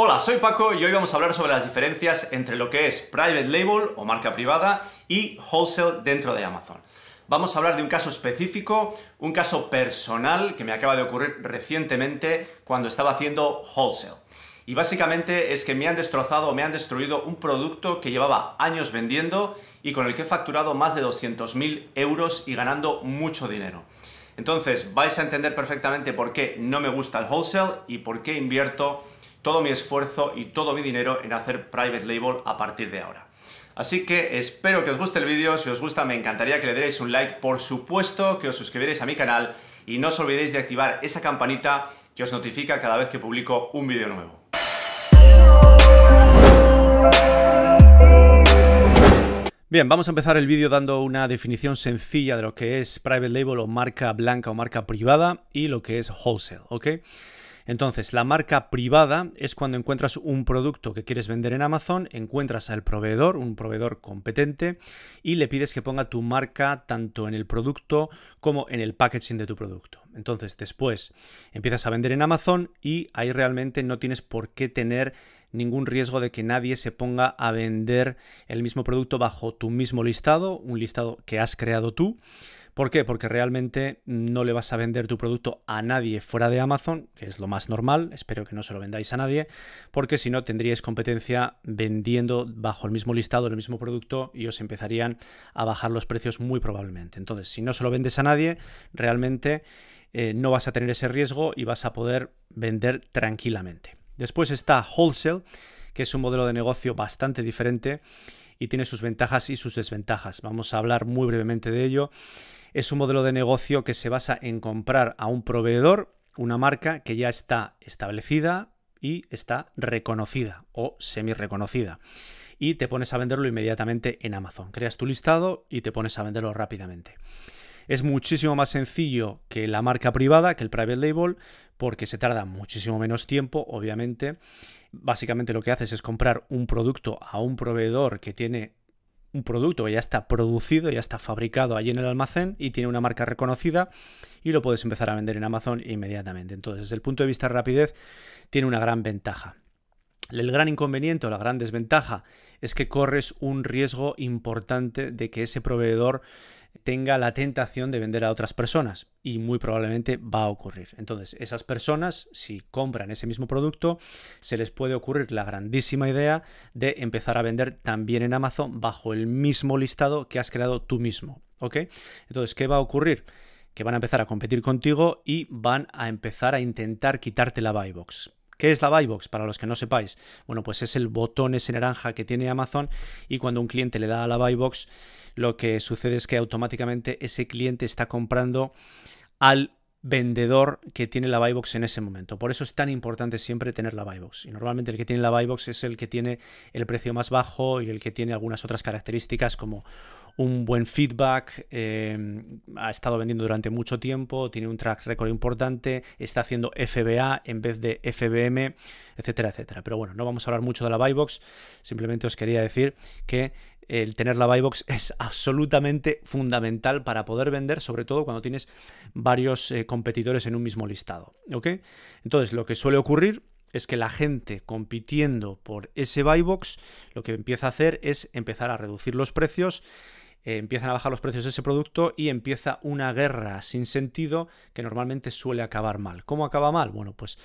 Hola, soy Paco y hoy vamos a hablar sobre las diferencias entre lo que es private label o marca privada y wholesale dentro de Amazon. Vamos a hablar de un caso específico, un caso personal que me acaba de ocurrir recientemente cuando estaba haciendo wholesale. Y básicamente es que me han destrozado, me han destruido un producto que llevaba años vendiendo y con el que he facturado más de 200.000 euros y ganando mucho dinero. Entonces vais a entender perfectamente por qué no me gusta el wholesale y por qué invierto todo mi esfuerzo y todo mi dinero en hacer private label a partir de ahora. Así que espero que os guste el vídeo. Si os gusta me encantaría que le dierais un like, por supuesto que os suscribiréis a mi canal y no os olvidéis de activar esa campanita que os notifica cada vez que publico un vídeo nuevo. Bien, vamos a empezar el vídeo dando una definición sencilla de lo que es private label o marca blanca o marca privada y lo que es wholesale, ¿ok? Entonces, la marca privada es cuando encuentras un producto que quieres vender en Amazon, encuentras al proveedor, un proveedor competente, y le pides que ponga tu marca tanto en el producto como en el packaging de tu producto. Entonces, después empiezas a vender en Amazon y ahí realmente no tienes por qué tener ningún riesgo de que nadie se ponga a vender el mismo producto bajo tu mismo listado, un listado que has creado tú. ¿Por qué? Porque realmente no le vas a vender tu producto a nadie fuera de Amazon, que es lo más normal, espero que no se lo vendáis a nadie, porque si no tendríais competencia vendiendo bajo el mismo listado, el mismo producto, y os empezarían a bajar los precios muy probablemente. Entonces, si no se lo vendes a nadie, realmente no vas a tener ese riesgo y vas a poder vender tranquilamente. Después está wholesale, que es un modelo de negocio bastante diferente y tiene sus ventajas y sus desventajas. Vamos a hablar muy brevemente de ello. Es un modelo de negocio que se basa en comprar a un proveedor una marca que ya está establecida y está reconocida o semi-reconocida. Y te pones a venderlo inmediatamente en Amazon. Creas tu listado y te pones a venderlo rápidamente. Es muchísimo más sencillo que la marca privada, que el private label, porque se tarda muchísimo menos tiempo, obviamente. Básicamente lo que haces es comprar un producto a un proveedor que tiene un producto que ya está producido, ya está fabricado allí en el almacén y tiene una marca reconocida y lo puedes empezar a vender en Amazon inmediatamente. Entonces, desde el punto de vista de rapidez, tiene una gran ventaja. El gran inconveniente o la gran desventaja es que corres un riesgo importante de que ese proveedor tenga la tentación de vender a otras personas y muy probablemente va a ocurrir. Entonces, esas personas, si compran ese mismo producto, se les puede ocurrir la grandísima idea de empezar a vender también en Amazon bajo el mismo listado que has creado tú mismo, ¿ok? Entonces, ¿qué va a ocurrir? Que van a empezar a competir contigo y van a empezar a intentar quitarte la buy box. ¿Qué es la buy box? Para los que no sepáis, bueno, pues es el botón ese naranja que tiene Amazon y cuando un cliente le da a la buy box, lo que sucede es que automáticamente ese cliente está comprando al vendedor que tiene la buy box en ese momento. Por eso es tan importante siempre tener la buy box. Y normalmente el que tiene la buy box es el que tiene el precio más bajo y el que tiene algunas otras características como un buen feedback, ha estado vendiendo durante mucho tiempo, tiene un track record importante, está haciendo FBA en vez de FBM, etcétera, etcétera. Pero bueno, no vamos a hablar mucho de la buy box, simplemente os quería decir que el tener la buy box es absolutamente fundamental para poder vender, sobre todo cuando tienes varios competidores en un mismo listado, ¿ok? Entonces, lo que suele ocurrir es que la gente compitiendo por ese buy box, lo que empieza a hacer es empezar a reducir los precios, empiezan a bajar los precios de ese producto y empieza una guerra sin sentido que normalmente suele acabar mal. ¿Cómo acaba mal? Bueno, pues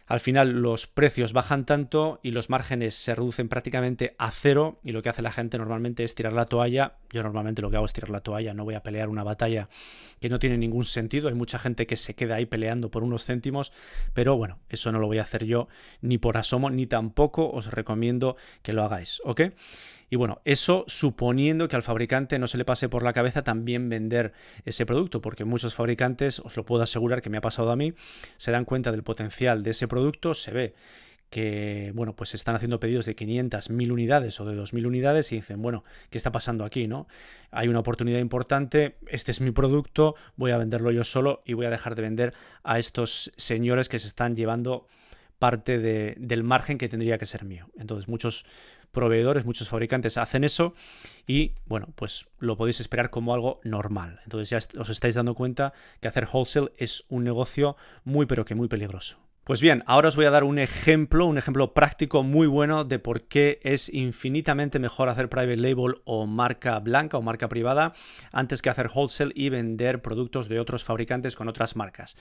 al final los precios bajan tanto y los márgenes se reducen prácticamente a cero y lo que hace la gente normalmente es tirar la toalla. Yo normalmente lo que hago es tirar la toalla, no voy a pelear una batalla que no tiene ningún sentido. Hay mucha gente que se queda ahí peleando por unos céntimos, pero bueno, eso no lo voy a hacer yo ni por asomo, ni tampoco os recomiendo que lo hagáis, ¿ok? Y bueno, eso suponiendo que al fabricante no se le pase por la cabeza también vender ese producto, porque muchos fabricantes, os lo puedo asegurar que me ha pasado a mí, se dan cuenta del potencial de ese producto, se ve que, bueno, pues están haciendo pedidos de 500, 1000 unidades o de 2000 unidades y dicen, bueno, ¿qué está pasando aquí, no? Hay una oportunidad importante, este es mi producto, voy a venderlo yo solo y voy a dejar de vender a estos señores que se están llevando parte del margen que tendría que ser mío. Entonces, muchos proveedores, muchos fabricantes hacen eso y, bueno, pues lo podéis esperar como algo normal. Entonces ya os estáis dando cuenta que hacer wholesale es un negocio muy, pero que muy peligroso. Pues bien, ahora os voy a dar un ejemplo práctico muy bueno de por qué es infinitamente mejor hacer private label o marca blanca o marca privada antes que hacer wholesale y vender productos de otros fabricantes con otras marcas.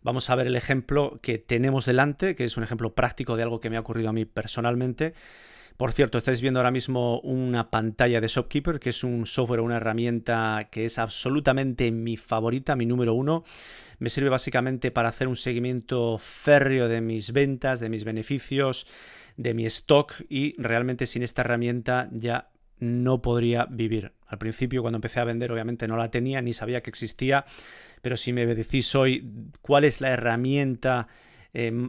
Vamos a ver el ejemplo que tenemos delante, que es un ejemplo práctico de algo que me ha ocurrido a mí personalmente. Por cierto, estáis viendo ahora mismo una pantalla de Shopkeeper, que es un software, una herramienta que es absolutamente mi favorita, mi número uno. Me sirve básicamente para hacer un seguimiento férreo de mis ventas, de mis beneficios, de mi stock, y realmente sin esta herramienta ya no podría vivir. Al principio, cuando empecé a vender, obviamente no la tenía ni sabía que existía, pero si me decís hoy cuál es la herramienta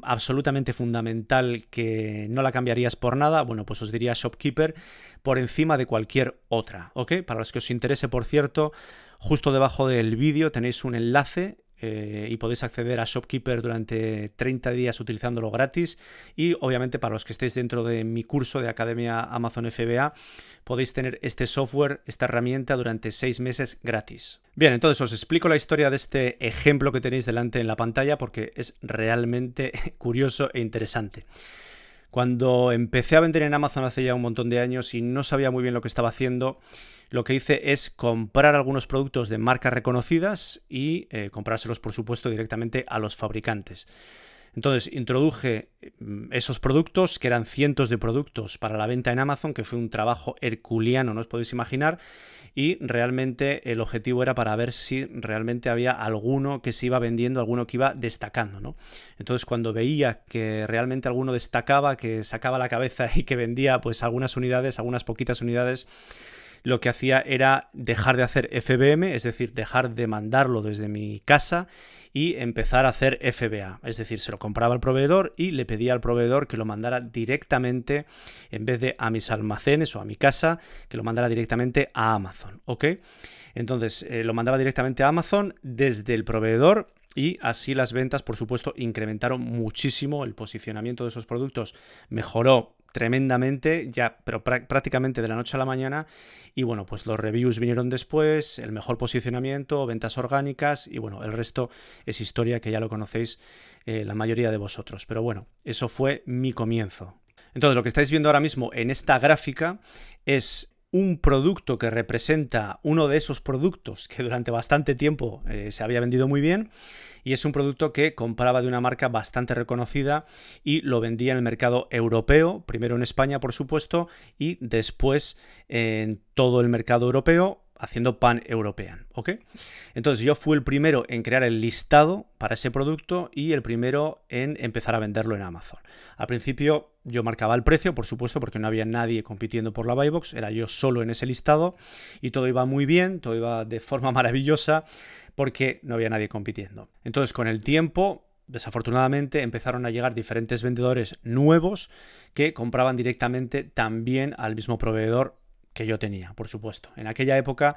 absolutamente fundamental que no la cambiarías por nada, bueno, pues os diría Shopkeeper por encima de cualquier otra, ¿ok? Para los que os interese, por cierto, justo debajo del vídeo tenéis un enlace y podéis acceder a Shopkeeper durante 30 días utilizándolo gratis, y obviamente para los que estéis dentro de mi curso de Academia Amazon FBA podéis tener este software, esta herramienta durante 6 meses gratis. Bien, entonces os explico la historia de este ejemplo que tenéis delante en la pantalla porque es realmente curioso e interesante. Cuando empecé a vender en Amazon hace ya un montón de años y no sabía muy bien lo que estaba haciendo, lo que hice es comprar algunos productos de marcas reconocidas y comprárselos, por supuesto, directamente a los fabricantes. Entonces introduje esos productos, que eran cientos de productos para la venta en Amazon, que fue un trabajo herculeano, no os podéis imaginar, y realmente el objetivo era para ver si realmente había alguno que se iba vendiendo, alguno que iba destacando, ¿no? Entonces cuando veía que realmente alguno destacaba, que sacaba la cabeza y que vendía pues algunas unidades, algunas poquitas unidades, lo que hacía era dejar de hacer FBM, es decir, dejar de mandarlo desde mi casa y empezar a hacer FBA. Es decir, se lo compraba al proveedor y le pedía al proveedor que lo mandara directamente, en vez de a mis almacenes o a mi casa, que lo mandara directamente a Amazon, ¿ok? Entonces, lo mandaba directamente a Amazon desde el proveedor, y así las ventas, por supuesto, incrementaron muchísimo. El posicionamiento de esos productos mejoró tremendamente, ya, pero prácticamente de la noche a la mañana, y bueno, pues los reviews vinieron después, el mejor posicionamiento, ventas orgánicas, y bueno, el resto es historia que ya lo conocéis la mayoría de vosotros, pero bueno, eso fue mi comienzo. Entonces, lo que estáis viendo ahora mismo en esta gráfica es un producto que representa uno de esos productos que durante bastante tiempo se había vendido muy bien, y es un producto que compraba de una marca bastante reconocida y lo vendía en el mercado europeo, primero en España, por supuesto, y después en todo el mercado europeo, haciendo pan-european, ¿ok? Entonces yo fui el primero en crear el listado para ese producto y el primero en empezar a venderlo en Amazon. Al principio yo marcaba el precio, por supuesto, porque no había nadie compitiendo por la buy box, era yo solo en ese listado y todo iba muy bien, todo iba de forma maravillosa porque no había nadie compitiendo. Entonces con el tiempo, desafortunadamente, empezaron a llegar diferentes vendedores nuevos que compraban directamente también al mismo proveedor que yo tenía, por supuesto. En aquella época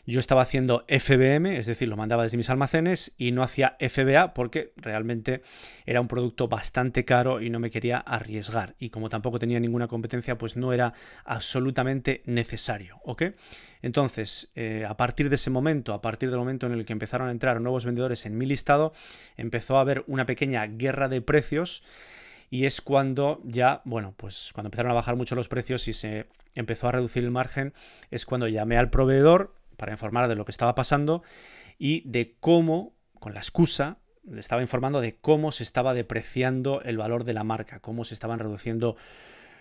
yo estaba haciendo FBM, es decir, lo mandaba desde mis almacenes, y no hacía FBA porque realmente era un producto bastante caro y no me quería arriesgar. Y como tampoco tenía ninguna competencia, pues no era absolutamente necesario, ¿ok? Entonces, a partir de ese momento, a partir del momento en el que empezaron a entrar nuevos vendedores en mi listado, empezó a haber una pequeña guerra de precios. Y es cuando ya, bueno, pues cuando empezaron a bajar mucho los precios y se empezó a reducir el margen, es cuando llamé al proveedor para informar de lo que estaba pasando y de cómo, con la excusa, le estaba informando de cómo se estaba depreciando el valor de la marca, cómo se estaban reduciendo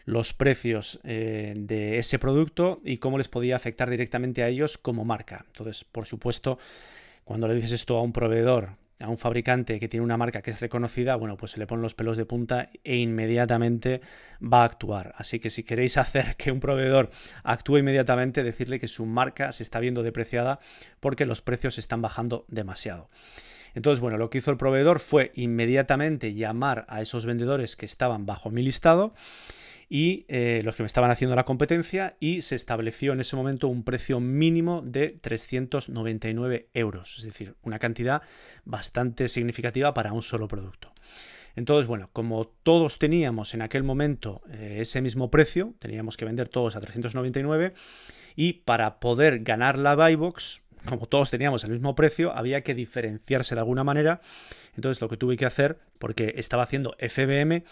los precios de ese producto y cómo les podía afectar directamente a ellos como marca. Entonces, por supuesto, cuando le dices esto a un proveedor, a un fabricante que tiene una marca que es reconocida, bueno, pues se le ponen los pelos de punta e inmediatamente va a actuar. Así que si queréis hacer que un proveedor actúe inmediatamente, decirle que su marca se está viendo depreciada porque los precios están bajando demasiado. Entonces, bueno, lo que hizo el proveedor fue inmediatamente llamar a esos vendedores que estaban bajo mi listado y los que me estaban haciendo la competencia, y se estableció en ese momento un precio mínimo de 399 euros, es decir, una cantidad bastante significativa para un solo producto. Entonces, bueno, como todos teníamos en aquel momento ese mismo precio, teníamos que vender todos a 399, y para poder ganar la buy box, como todos teníamos el mismo precio, había que diferenciarse de alguna manera. Entonces lo que tuve que hacer, porque estaba haciendo FBM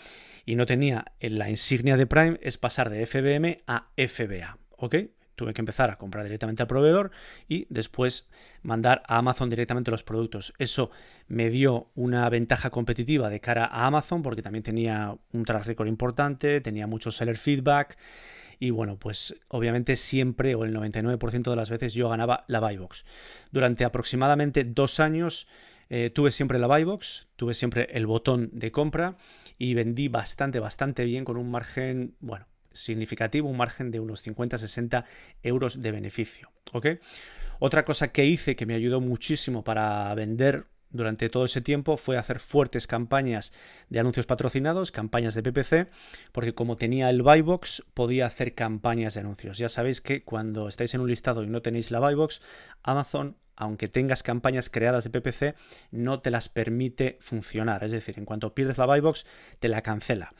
y no tenía la insignia de Prime, es pasar de FBM a FBA, ¿ok? Tuve que empezar a comprar directamente al proveedor y después mandar a Amazon directamente los productos. Eso me dio una ventaja competitiva de cara a Amazon porque también tenía un track record importante, tenía mucho seller feedback y bueno, pues obviamente siempre o el 99% de las veces yo ganaba la buy box. Durante aproximadamente 2 años tuve siempre la buy box, tuve siempre el botón de compra y vendí bastante bien con un margen, bueno, significativo, un margen de unos 50-60 euros de beneficio, ¿ok? Otra cosa que hice que me ayudó muchísimo para vender durante todo ese tiempo fue hacer fuertes campañas de anuncios patrocinados, campañas de PPC, porque como tenía el buy box podía hacer campañas de anuncios. Ya sabéis que cuando estáis en un listado y no tenéis la buy box, Amazon, aunque tengas campañas creadas de PPC, no te las permite funcionar. Es decir, en cuanto pierdes la buy box, te la cancela.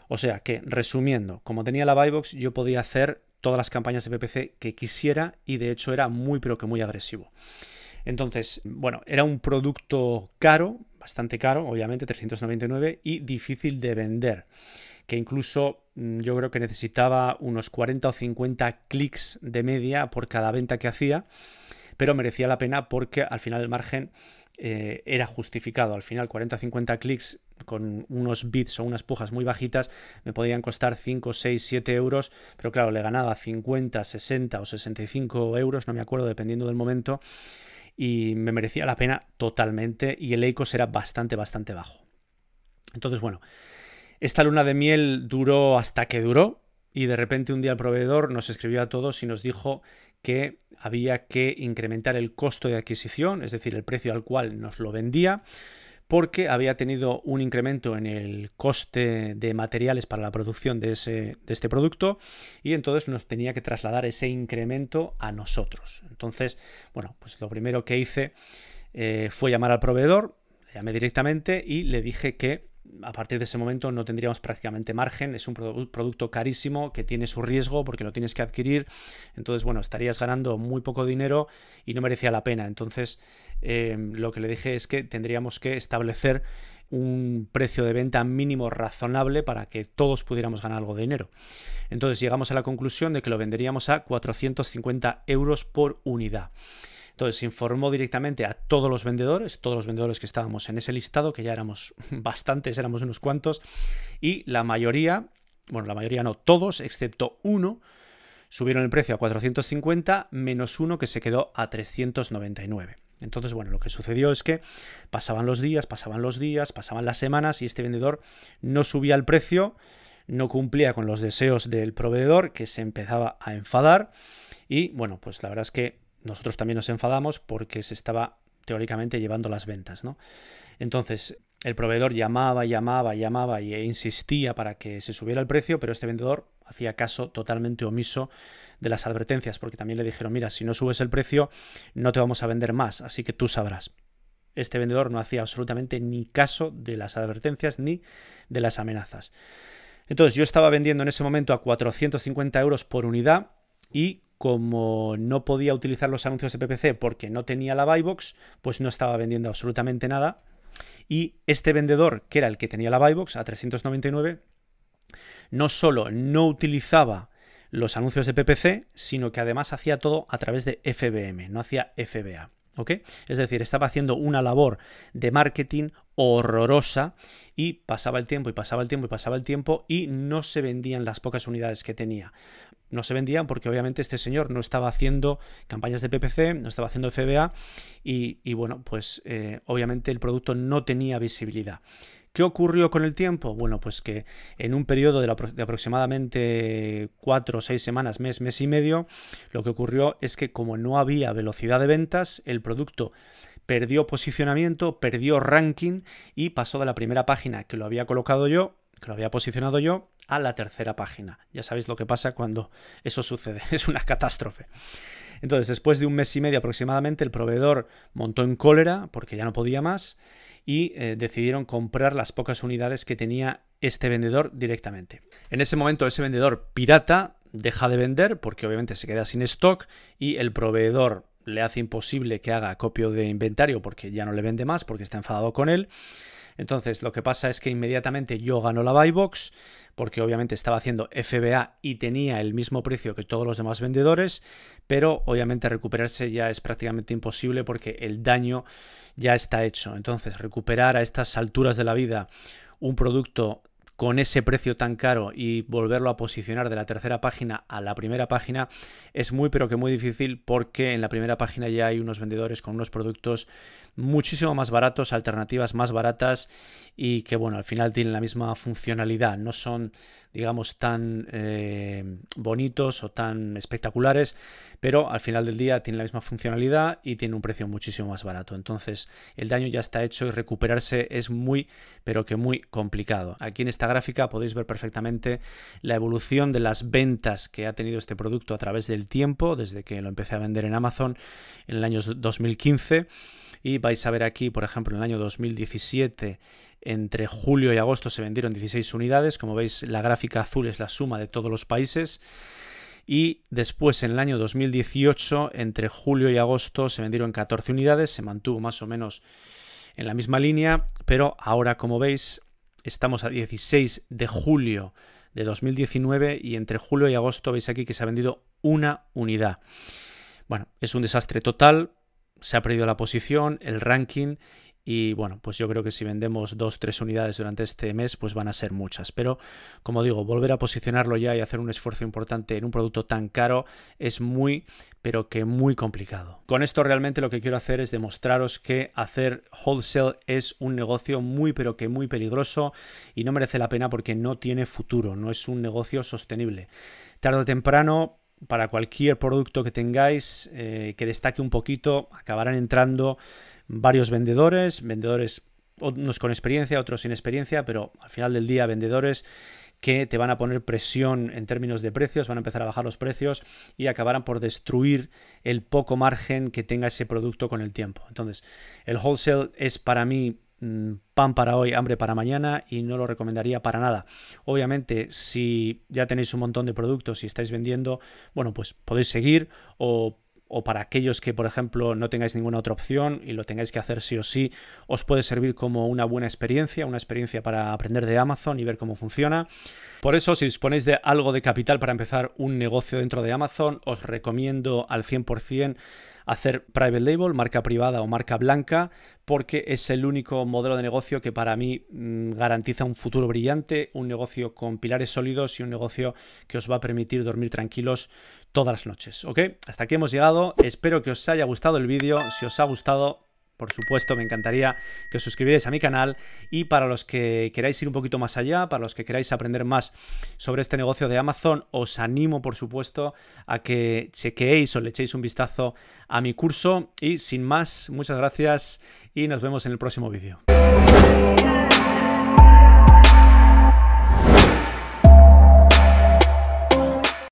O sea que, resumiendo, como tenía la buy box, yo podía hacer todas las campañas de PPC que quisiera y de hecho era muy pero que muy agresivo. Entonces, bueno, era un producto caro, bastante caro, obviamente, 399 y difícil de vender, que incluso yo creo que necesitaba unos 40 o 50 clics de media por cada venta que hacía, pero merecía la pena porque al final el margen era justificado. Al final 40-50 clics con unos bits o unas pujas muy bajitas me podían costar 5, 6, 7 euros, pero claro, le ganaba 50, 60 o 65 euros, no me acuerdo, dependiendo del momento, y me merecía la pena totalmente y el ACOS era bastante bajo. Entonces, bueno, esta luna de miel duró hasta que duró y de repente un día el proveedor nos escribió a todos y nos dijo que había que incrementar el costo de adquisición, es decir, el precio al cual nos lo vendía, porque había tenido un incremento en el coste de materiales para la producción de este producto y entonces nos tenía que trasladar ese incremento a nosotros. Entonces, bueno, pues lo primero que hice fue llamar al proveedor, le llamé directamente y le dije que a partir de ese momento no tendríamos prácticamente margen, es un producto carísimo que tiene su riesgo porque lo tienes que adquirir, entonces bueno, estarías ganando muy poco dinero y no merecía la pena. Entonces lo que le dije es que tendríamos que establecer un precio de venta mínimo razonable para que todos pudiéramos ganar algo de dinero. Entonces llegamos a la conclusión de que lo venderíamos a 450 euros por unidad. Entonces informó directamente a todos los vendedores que estábamos en ese listado, que ya éramos bastantes, éramos unos cuantos, y la mayoría, bueno, la mayoría no, todos, excepto uno, subieron el precio a 450, menos uno que se quedó a 399. Entonces, bueno, lo que sucedió es que pasaban los días, pasaban las semanas y este vendedor no subía el precio, no cumplía con los deseos del proveedor, que se empezaba a enfadar y, bueno, pues la verdad es que nosotros también nos enfadamos porque se estaba teóricamente llevando las ventas, ¿no? Entonces el proveedor llamaba e insistía para que se subiera el precio, pero este vendedor hacía caso totalmente omiso de las advertencias, porque también le dijeron, mira, si no subes el precio no te vamos a vender más, así que tú sabrás. Este vendedor no hacía absolutamente ni caso de las advertencias ni de las amenazas. Entonces yo estaba vendiendo en ese momento a 450 euros por unidad y como no podía utilizar los anuncios de PPC porque no tenía la buy box, pues no estaba vendiendo absolutamente nada. Y este vendedor, que era el que tenía la buy box a 399, no solo no utilizaba los anuncios de PPC, sino que además hacía todo a través de FBM, no hacía FBA. ¿Ok? Es decir, estaba haciendo una labor de marketing horrorosa y pasaba el tiempo y no se vendían las pocas unidades que tenía. No se vendían porque obviamente este señor no estaba haciendo campañas de PPC, no estaba haciendo FBA y bueno, pues obviamente el producto no tenía visibilidad. ¿Qué ocurrió con el tiempo? Bueno, pues que en un periodo de aproximadamente 4 o 6 semanas, mes y medio, lo que ocurrió es que como no había velocidad de ventas, el producto perdió posicionamiento, perdió ranking y pasó de la primera página que lo había colocado yo, que lo había posicionado yo, a la tercera página. Ya sabéis lo que pasa cuando eso sucede, es una catástrofe. Entonces, después de un mes y medio aproximadamente, el proveedor montó en cólera porque ya no podía más y decidieron comprar las pocas unidades que tenía este vendedor directamente. En ese momento, ese vendedor pirata deja de vender porque obviamente se queda sin stock y el proveedor le hace imposible que haga acopio de inventario porque ya no le vende más, porque está enfadado con él. Entonces lo que pasa es que inmediatamente yo gano la buy box, porque obviamente estaba haciendo FBA y tenía el mismo precio que todos los demás vendedores, pero obviamente recuperarse ya es prácticamente imposible porque el daño ya está hecho. Entonces recuperar a estas alturas de la vida un producto con ese precio tan caro y volverlo a posicionar de la tercera página a la primera página es muy pero que muy difícil, porque en la primera página ya hay unos vendedores con unos productos muchísimo más baratos, alternativas más baratas y que bueno, al final tienen la misma funcionalidad, no son digamos tan bonitos o tan espectaculares, pero al final del día tienen la misma funcionalidad y tienen un precio muchísimo más barato. Entonces el daño ya está hecho y recuperarse es muy pero que muy complicado. Aquí en esta gráfica podéis ver perfectamente la evolución de las ventas que ha tenido este producto a través del tiempo, desde que lo empecé a vender en Amazon en el año 2015, y vais a ver aquí, por ejemplo, en el año 2017, entre julio y agosto se vendieron 16 unidades. Como veis, la gráfica azul es la suma de todos los países. Y después, en el año 2018, entre julio y agosto se vendieron 14 unidades, se mantuvo más o menos en la misma línea, pero ahora, como veis, estamos a 16 de julio de 2019 y entre julio y agosto veis aquí que se ha vendido una unidad. Bueno, es un desastre total, se ha perdido la posición, el ranking y bueno, pues yo creo que si vendemos 2-3 unidades durante este mes, pues van a ser muchas. Pero como digo, volver a posicionarlo ya y hacer un esfuerzo importante en un producto tan caro es muy, pero que muy complicado. Con esto realmente lo que quiero hacer es demostraros que hacer wholesale es un negocio muy, pero que muy peligroso y no merece la pena porque no tiene futuro, no es un negocio sostenible. Tarde o temprano, para cualquier producto que tengáis que destaque un poquito, acabarán entrando varios vendedores, unos con experiencia, otros sin experiencia, pero al final del día vendedores que te van a poner presión en términos de precios, van a empezar a bajar los precios y acabarán por destruir el poco margen que tenga ese producto con el tiempo. Entonces, el wholesale es para mí pan para hoy, hambre para mañana, y no lo recomendaría para nada. Obviamente, si ya tenéis un montón de productos y estáis vendiendo, bueno, pues podéis seguir, o para aquellos que, por ejemplo, no tengáis ninguna otra opción y lo tengáis que hacer sí o sí, os puede servir como una buena experiencia, para aprender de Amazon y ver cómo funciona. Por eso, si disponéis de algo de capital para empezar un negocio dentro de Amazon, os recomiendo al 100% hacer private label, marca privada o marca blanca, porque es el único modelo de negocio que para mí garantiza un futuro brillante, un negocio con pilares sólidos y un negocio que os va a permitir dormir tranquilos todas las noches. ¿Ok? Hasta aquí hemos llegado. Espero que os haya gustado el vídeo. Si os ha gustado, por supuesto, me encantaría que os suscribierais a mi canal, y para los que queráis ir un poquito más allá, para los que queráis aprender más sobre este negocio de Amazon, os animo, por supuesto, a que chequeéis o le echéis un vistazo a mi curso. Y sin más, muchas gracias y nos vemos en el próximo vídeo.